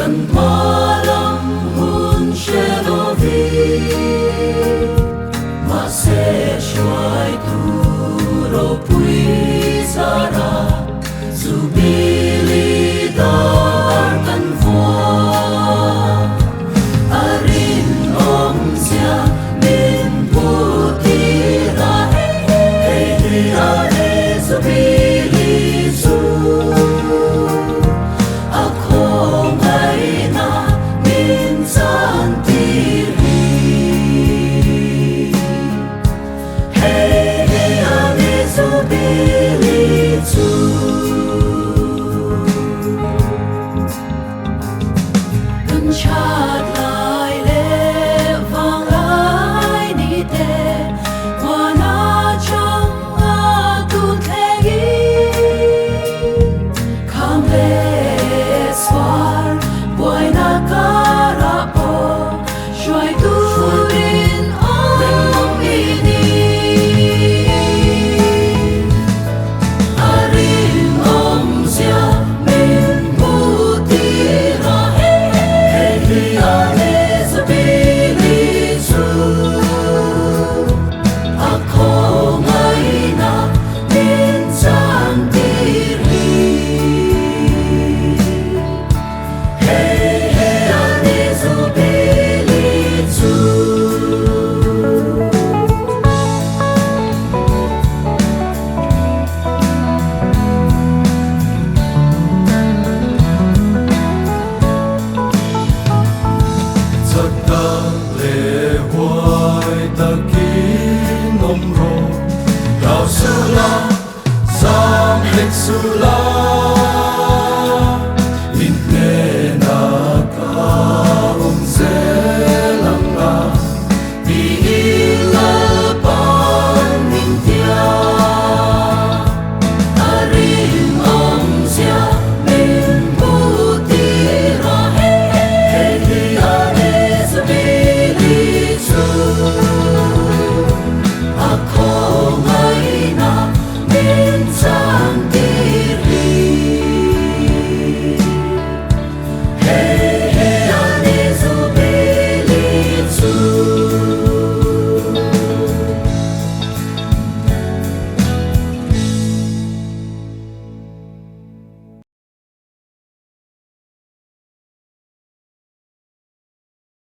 Kan malam hun shelovi ma se shwai tu ro pui sara zubili dar kan voa arin om sia min putira hey ane zubili zu chát lại lệ vang lại đi tê hoa na trong tu thế kham lệ swar boy na cara o shoi tu rin om ini arin om sia min putira Sula